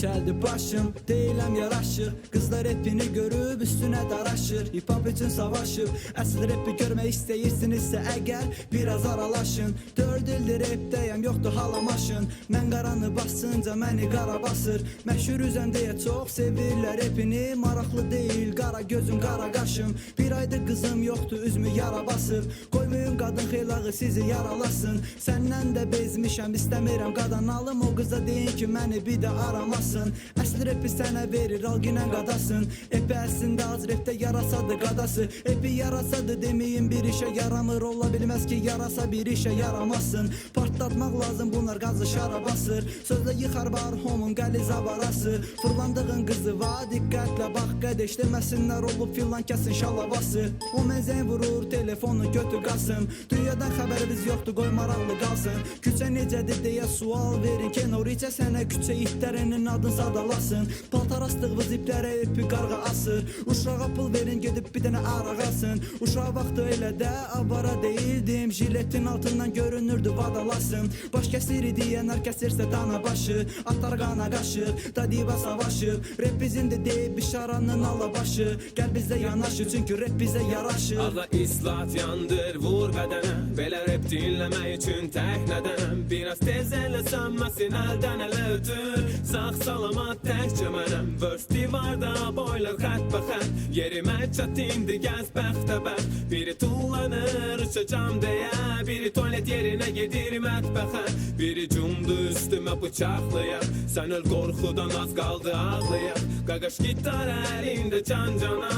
Geldi başım, değilim yaraşır. Kızlar hepini görüp üstüne daraşır. Hip hop için savaşıp əsl rapi görmək istəyirsinizsə əgər biraz aralaşın. 4 ildir rapdəyəm, yoxdur halamaşın. Mən qaranı basınca məni qara basır. Məşhur üzən deyə çox sevirlər rapini. Maraqlı deyil, qara gözüm, qara qaşım. Bir aydır qızım yoxdur, üzmü yara basıb. Qoymayın qadın xeylağı sizi yaralasın. Səndən də bezmişəm, istəmirəm qadan alım. O qıza deyin ki məni bir də aramasın. Əsli rapi sənə verir, al ginən qadasın. Epi əslində az rapdə yarasadı qadası. Epi yarasadı deməyin bir işə yaramır. Ola bilməz ki yarasa bir işə yaramasın. Partlatmaq lazım bunlar qazı şara basır. Sözlə yıxar barhomun qəliz avarası. Fırlandığın qızı var, diqqətlə bax qədeş. Deməsinlər olub filan kəsin şalavası. O məzən vurur, telefonu götür qasım. Dünyadan xəbərimiz yoxdur, qoy maraqlı qalsın. Küçə necədir deyə sual verin. Kenoriçə sənə küçə itlərinin adın sadalasın. Paltar astığımız iplərə epi qarğa asır. Uşağa pul verin gedib bir dənə araq alsın. Uşaq vaxtı elə də avara deyildim. Jiletin altından görünürdü vadalasın. Baş kəsir deyən hər kəsirsə dana başı. Atlar qana qaşır, da diva savaşır. Rap bizimdir deyib işaranın alabaşı. Gəl bizə yanaşır çünki rap bizə yaraşır. Ağa islat yandır vur bədənə. Belə rap dinləmək üçün tək nədənəm. Biraz tez elə sönməsin əldən ələ ötür. Sağ salamat təkcə mənəm. Verse divarda boyla xət bə xət. Yerimə çətindir gəz bəxtəbəxt. Biri tullanır uçacam deyə. Biri tualet yerinə gedir mətbəxə. Biri cumdu üstümə bıçaqlayaq. Sən öl qorxudan az qaldı ağlayaq. Qaqaş gitar əlində can cana.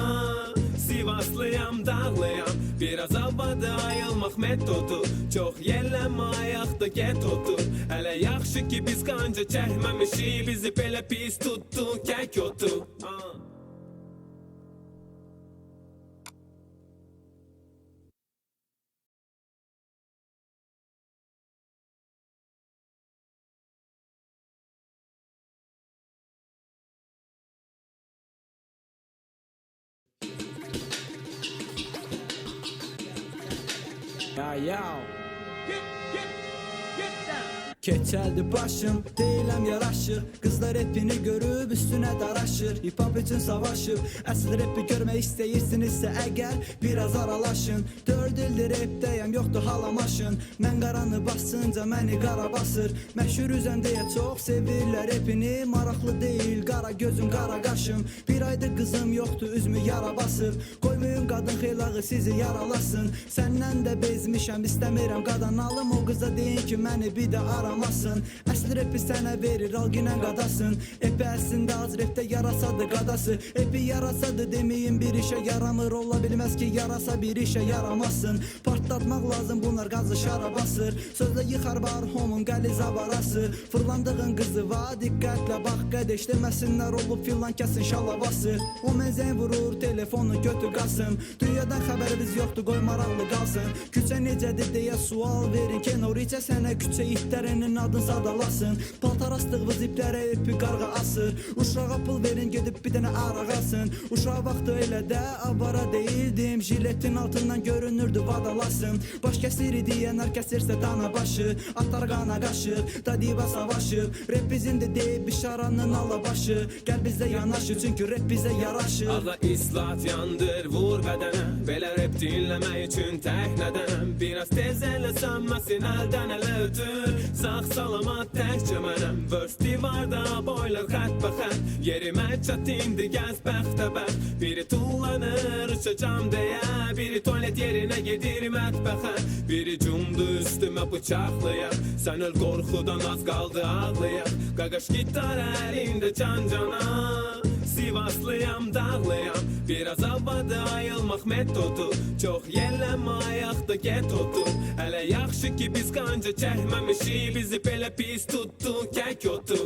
Sivaslıyam dağlayam. Biraz havada ayılmaq metodu. Çox yellənmə ayaqda get otur. Hələ yaxşı ki biz qanca çəkməmişik. Bizi belə pis tutdu kək otu. Ya Keçəldi başım, deyiləm yaraşır. Qızlar hepini görüb üstünə daraşır. Hip hop üçün savaşıb əsl rapi görmək istəyirsinizsə əgər biraz aralaşın. 4 ildir rapdəyəm, yoxdur halamaşın. Mən qaranı basınca məni qara basır. Məşhur üzən deyə çox sevirlər rapini. Maraqlı deyil, qara gözüm, qara qaşım. Bir aydır qızım yoxdur, üzmü yara basıb. Qoymayın qadın xeylağı sizi yaralasın. Səndən də bezmişəm, istəmirəm qadan alım. O qıza deyin ki məni bir də aramasın. Əsli rapi sənə verir, al ginən qadasın. Epi əslində az rapdə yarasadı qadası. Epi yarasadı deməyin bir işə yaramır. Ola bilməz ki yarasa bir işə yaramasın. Partlatmaq lazım bunlar qazı şara basır. Sözlə yıxar barhomun qəliz avarası. Fırlandığın qızı var, diqqətlə bax qədeş. Deməsinlər olub filan kəsin şalavası. O məzən vurur, telefonu götür qasım. Dünyadan xəbərimiz yoxdur, qoy maraqlı qalsın. Küçə necədir deyə sual verin. Kenoriçə sənə küçə itlərinin adın sadalasın. Paltar astığımız iplərə epi qarğa asır. Uşağa pul verin gedib bir dənə araq alsın. Uşaq vaxtı elə də avara deyildim. Jiletin altından görünürdü vadalasın. Baş kəsir deyən hər kəsirsə dana başı. Atlar qana qaşır, da diva savaşır. Rap bizimdir deyib işaranın alabaşı. Gəl bizə yanaşır çünki rap bizə yaraşır. Ağa islat yandır vur bədənə. Belə rap dinləmək üçün tək nədənəm. Biraz tez elə sönməsin əldən ələ ötür. Sağ salamat təkcə mənəm. Verse divarda boyla xət bə xət. Yerimə çətindir gəz bəxtəbəxt. Biri tullanır uçacam deyə. Biri tualet yerinə gedir mətbəxə. Biri cumdu üstümə bıçaqlayaq. Sən öl qorxudan az qaldı ağlayaq. Qaqaş gitar əlində can cana. Sivaslıyam dağlayam. Biraz havada ayılmaq metodu. Çox yellənmə ayaqda get otur. Hələ yaxşı ki biz qanca çəkməmişik. Bizi belə pis tutdu kək otu.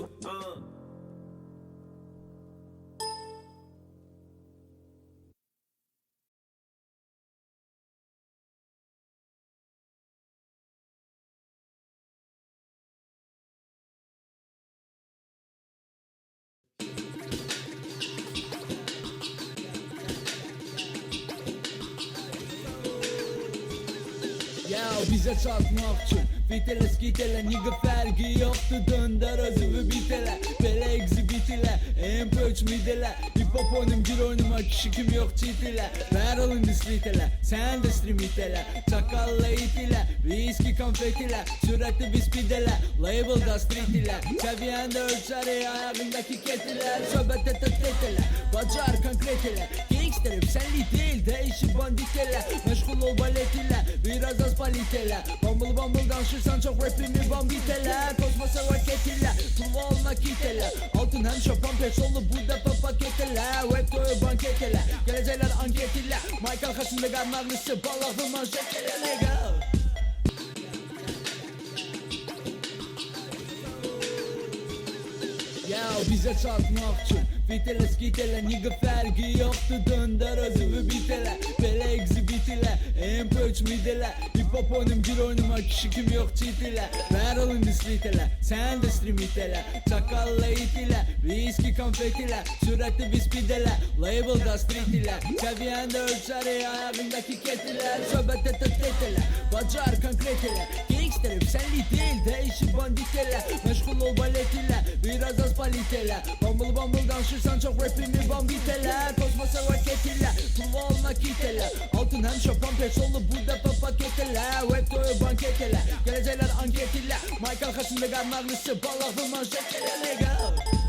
Ya bize çarpmak için Vitele skitele nigga fərqi yoxdur. Döndər özümü bitələ Belə exhibiti kişi kim yok cheat ile. Ver olun dislit ile, sen de stream it ile. Çakalla it ile, viski konfet ile. Sürekli biz pidele, label da street ile. Seviyende ölçer ayağındaki ketiler. Söhbet et ile, bacar konkret ile. Gangsterim senli değil, değişik bandit ile. Meşgul ol balet ile, biraz az palit ile. Bumble danışırsan çok rapimi bambit ile. Kosmosa roket ile, turva olmak it ile. Altın hem şapan petrolü bu defa paket ile. Web toyu banket ile, gelecekler anket ile. Michael Hasim'de garnarlısı, balaklı manşet ile. Nigga. Ya bize çarpmak için Vitele skitele nigga fergi yoktu dönder özümü bitele Bele exhibit ile empöç midele Hip hop oyunum bir oyunuma kişi kim yok cheat ile Ver olun dislit ile sen de stream it ile Çakalla it ile viski konfet ile Sürekli biz pidele label da street ile Seviyende ölçer ayağındaki ketiler Söhbet et ile bacar konkret ile Gangsterim senli değil değişik bandit ile Meşgul ol balet ile biraz az palit ile Bumble danışırsan çok rapimi bambit ile Kosmosa roket ile turva olmak it ile Altın hem şapan petrolü bu defa paket ile Web toyu banket ile gelecekler anket ile Michael Hasim'de garnarlısı balaklı manşet ile nigga.